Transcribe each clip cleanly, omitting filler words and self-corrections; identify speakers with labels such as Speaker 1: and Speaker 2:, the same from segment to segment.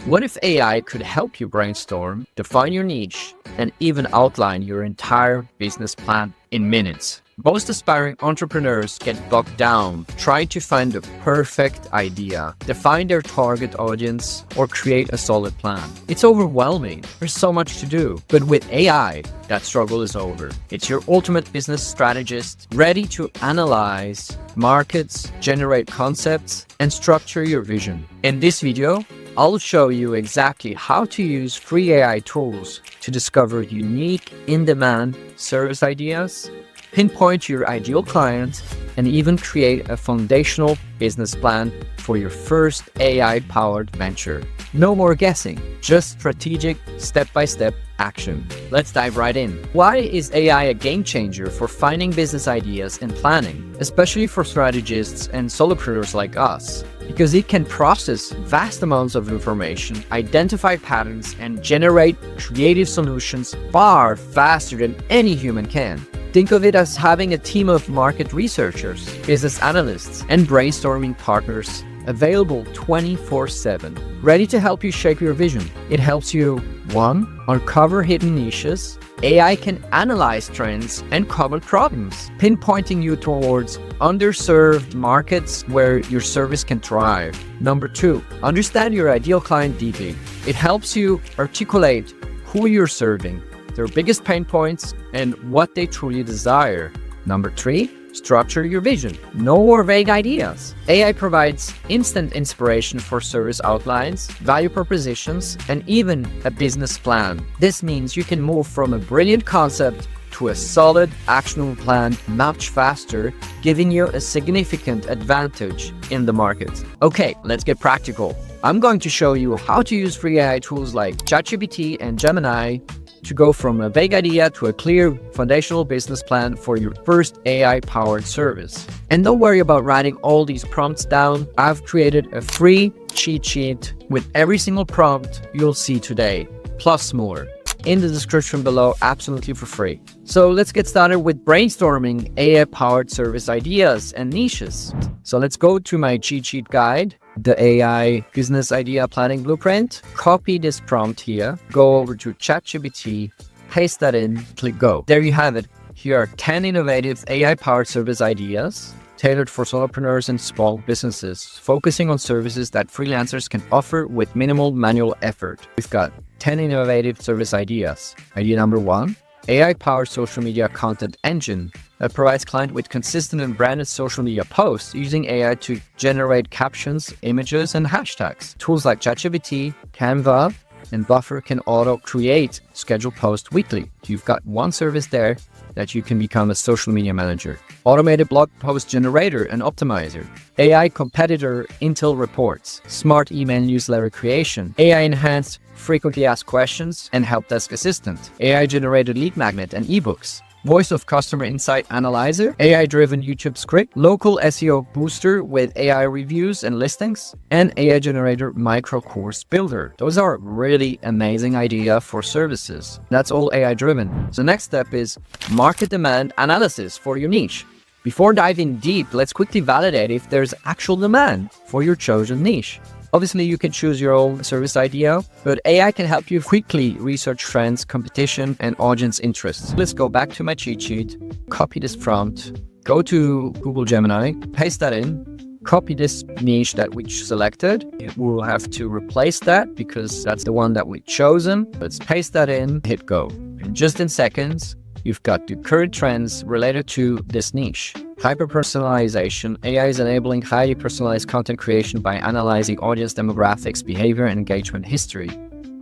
Speaker 1: What if AI could help you brainstorm, define your niche, and even outline your entire business plan in minutes? Most aspiring entrepreneurs get bogged down trying to find the perfect idea, define their target audience, or create a solid plan. It's overwhelming. There's so much to do. But with AI, that struggle is over. It's your ultimate business strategist, ready to analyze markets, generate concepts, and structure your vision. In this video, I'll show you exactly how to use free AI tools to discover unique, in-demand service ideas, pinpoint your ideal client, and even create a foundational business plan for your first AI-powered venture. No more guessing, just strategic, step-by-step action. Let's dive right in. Why is AI a game changer for finding business ideas and planning, especially for strategists and solopreneurs like us? Because it can process vast amounts of information, identify patterns, and generate creative solutions far faster than any human can. Think of it as having a team of market researchers, business analysts, and brainstorming partners available 24/7, ready to help you shape your vision. It helps you, 1. Uncover hidden niches. AI can analyze trends and common problems, pinpointing you towards underserved markets where your service can thrive. Number 2, understand your ideal client deeply. It helps you articulate who you're serving, their biggest pain points, and what they truly desire. Number 3, structure your vision. No more vague ideas. AI provides instant inspiration for service outlines, value propositions, and even a business plan. This means you can move from a brilliant concept to a solid, actionable plan much faster, giving you a significant advantage in the market. Okay, let's get practical. I'm going to show you how to use free AI tools like ChatGPT and Gemini to go from a vague idea to a clear foundational business plan for your first AI-powered service. And don't worry about writing all these prompts down. I've created a free cheat sheet with every single prompt you'll see today, plus more, in the description below, absolutely for free. So let's get started with brainstorming AI-powered service ideas and niches. So let's go to my cheat sheet guide, the AI business idea planning blueprint. Copy this prompt here, go over to ChatGPT, paste that in, click go. There you have it. Here are 10 innovative AI-powered service ideas tailored for solopreneurs and small businesses, focusing on services that freelancers can offer with minimal manual effort. We've got 10 innovative service ideas. Idea number 1, AI-powered social media content engine that provides clients with consistent and branded social media posts using AI to generate captions, images, and hashtags. Tools like ChatGPT, Canva, and Buffer can auto-create scheduled posts weekly. You've got one service there that you can become a social media manager. Automated blog post generator and optimizer. AI competitor intel reports. Smart email newsletter creation. AI enhanced frequently asked questions and help desk assistant. AI generated lead magnet and ebooks. Voice of customer insight analyzer, AI-driven YouTube script, local SEO booster with AI reviews and listings, and AI generator micro course builder. Those are really amazing ideas for services. That's all AI-driven. So next step is market demand analysis for your niche. Before diving deep, let's quickly validate if there's actual demand for your chosen niche. Obviously, you can choose your own service idea, but AI can help you quickly research trends, competition, and audience interests. Let's go back to my cheat sheet, copy this prompt, go to Google Gemini, paste that in, copy this niche that we selected. We'll have to replace that because that's the one that we've chosen. Let's paste that in, hit go. And just in seconds, you've got the current trends related to this niche. Hyper-personalization. AI is enabling highly personalized content creation by analyzing audience demographics, behavior, and engagement history.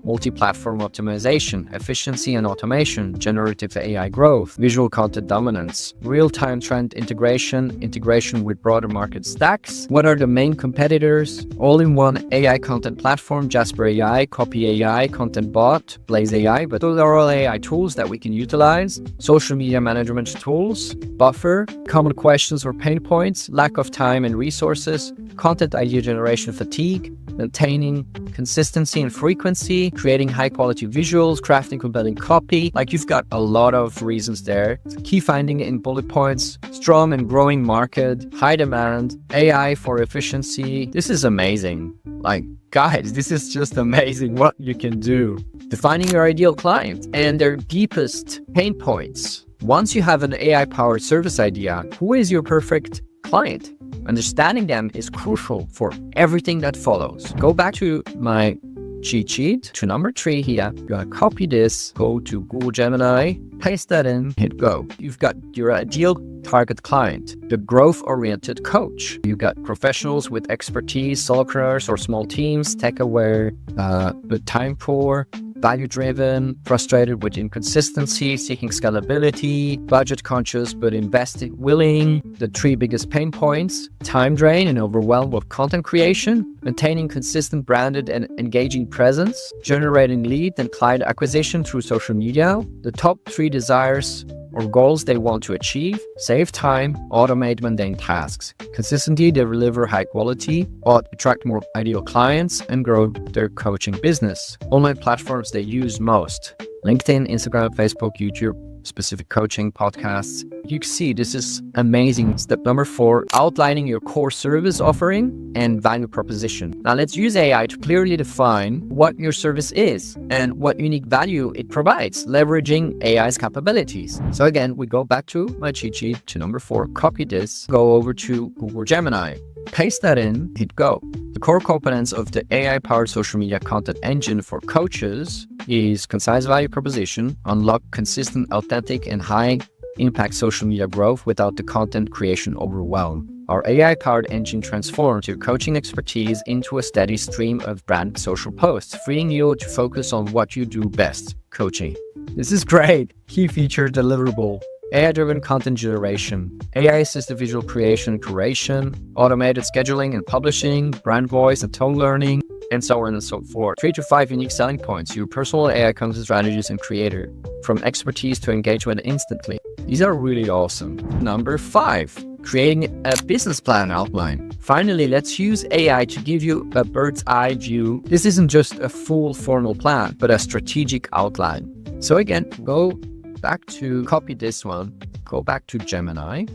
Speaker 1: Multi-platform optimization, efficiency and automation, generative AI growth, visual content dominance, real-time trend integration with broader market stacks. What are the main competitors? All-in-one AI content platform, Jasper AI, Copy AI, Content Bot, Blaze AI, but those are all AI tools that we can utilize. Social media management tools, Buffer, common questions or pain points, lack of time and resources, content idea generation fatigue, maintaining consistency and frequency, creating high quality visuals, crafting compelling copy. Like, you've got a lot of reasons there. Key finding in bullet points: strong and growing market, high demand, AI for efficiency. This is amazing. Like, guys, this is just amazing what you can do. Defining your ideal client and their deepest pain points. Once you have an AI-powered service idea, who is your perfect client? Understanding them is crucial for everything that follows. Go back to my cheat sheet to number 3 here. You're gonna copy this, go to Google Gemini, paste that in, hit go. You've got your ideal target client, the growth-oriented coach. You've got professionals with expertise, solopreneurs or small teams, tech-aware, but time-poor, value-driven, frustrated with inconsistency, seeking scalability, budget-conscious but investing-willing. The 3 biggest pain points: time drain and overwhelmed with content creation, maintaining consistent branded and engaging presence, generating lead and client acquisition through social media. The top 3 desires or goals they want to achieve: save time, automate mundane tasks, consistently deliver high quality, or attract more ideal clients and grow their coaching business. Online platforms they use most: LinkedIn, Instagram, Facebook, YouTube, specific coaching, podcasts. You can see this is amazing. Step number 4, outlining your core service offering and value proposition. Now let's use AI to clearly define what your service is and what unique value it provides, leveraging AI's capabilities. So again, we go back to my cheat sheet to number 4, copy this, go over to Google Gemini, paste that in, hit go. The core components of the AI-powered social media content engine for coaches is concise value proposition, unlock consistent, authentic, and high-impact social media growth without the content creation overwhelm. Our AI-powered engine transforms your coaching expertise into a steady stream of brand social posts, freeing you to focus on what you do best: coaching. This is great. Key feature deliverable: AI-driven content generation, AI-assisted visual creation and curation, automated scheduling and publishing, brand voice and tone learning, and so on and so forth. 3 to 5 unique selling points: your personal AI content strategist and creator, from expertise to engagement instantly. These are really awesome. Number 5, creating a business plan outline. Finally, let's use AI to give you a bird's eye view. This isn't just a full formal plan, but a strategic outline. So again, go back to copy this one, go back to Gemini,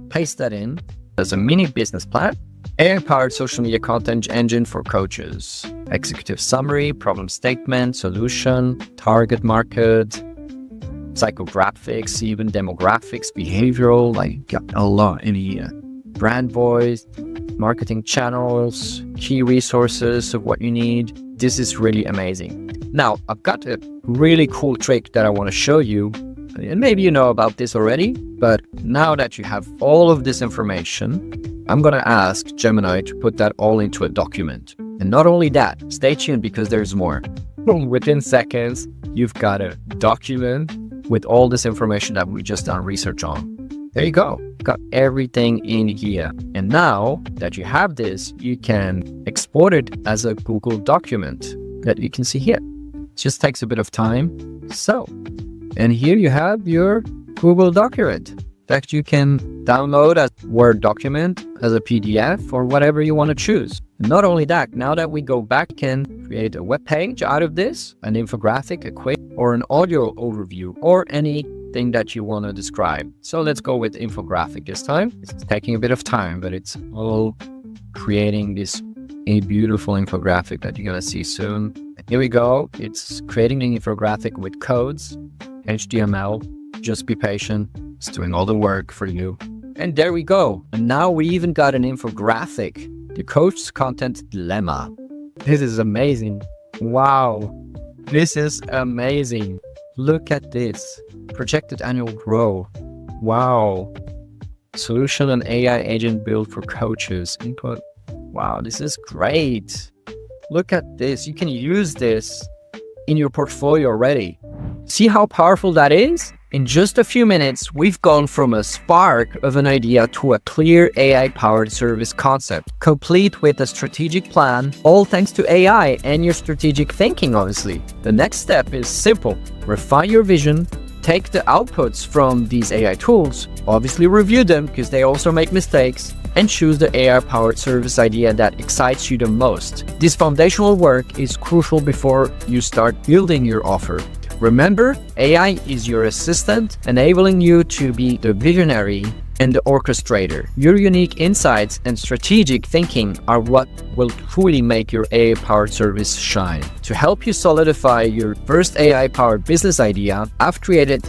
Speaker 1: paste that in as a mini business plan. AI-powered social media content engine for coaches. Executive summary, problem statement, solution, target market, psychographics, even demographics, behavioral, like got a lot in here. Brand voice, marketing channels, key resources of what you need. This is really amazing. Now, I've got a really cool trick that I want to show you. And maybe you know about this already, but now that you have all of this information, I'm going to ask Gemini to put that all into a document. And not only that, stay tuned because there's more. Within seconds, you've got a document with all this information that we just done research on. There you go. Got everything in here. And now that you have this, you can export it as a Google document that you can see here. It just takes a bit of time. So, and here you have your Google document that you can download as Word document, as a PDF, or whatever you want to choose. And not only that, now that we go back, can create a web page out of this, an infographic, a quiz, or an audio overview, or anything that you want to describe. So let's go with infographic this time. It's taking a bit of time, but it's all creating this a beautiful infographic that you're going to see soon. Here we go. It's creating an infographic with codes, HTML. Just be patient. It's doing all the work for you. And there we go. And now we even got an infographic. The coach's content dilemma. This is amazing. Wow. This is amazing. Look at this. Projected annual growth. Wow. Solution and AI agent built for coaches. Input. Wow, this is great. Look at this. You can use this in your portfolio already. See how powerful that is? In just a few minutes, we've gone from a spark of an idea to a clear AI-powered service concept, complete with a strategic plan, all thanks to AI and your strategic thinking, obviously. The next step is simple. Refine your vision, take the outputs from these AI tools, obviously review them because they also make mistakes, and choose the AI-powered service idea that excites you the most. This foundational work is crucial before you start building your offer. Remember, AI is your assistant, enabling you to be the visionary and the orchestrator. Your unique insights and strategic thinking are what will truly make your AI-powered service shine. To help you solidify your first AI-powered business idea, I've created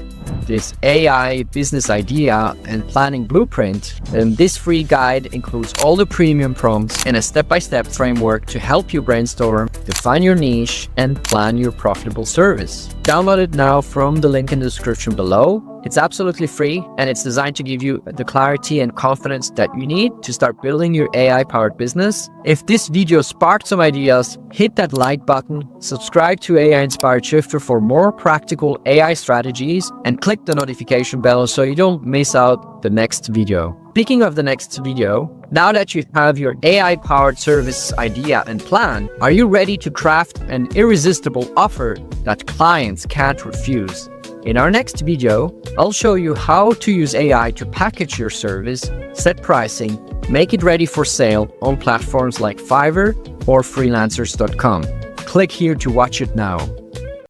Speaker 1: this AI business idea and planning blueprint. And this free guide includes all the premium prompts and a step-by-step framework to help you brainstorm, define your niche, and plan your profitable service. Download it now from the link in the description below. It's absolutely free and it's designed to give you the clarity and confidence that you need to start building your AI-powered business. If this video sparked some ideas, hit that like button, subscribe to AI Inspired Shifter for more practical AI strategies, and click the notification bell so you don't miss out the next video. Speaking of the next video, now that you have your AI-powered service idea and plan, are you ready to craft an irresistible offer that clients can't refuse? In our next video, I'll show you how to use AI to package your service, set pricing, make it ready for sale on platforms like Fiverr or freelancers.com. Click here to watch it now.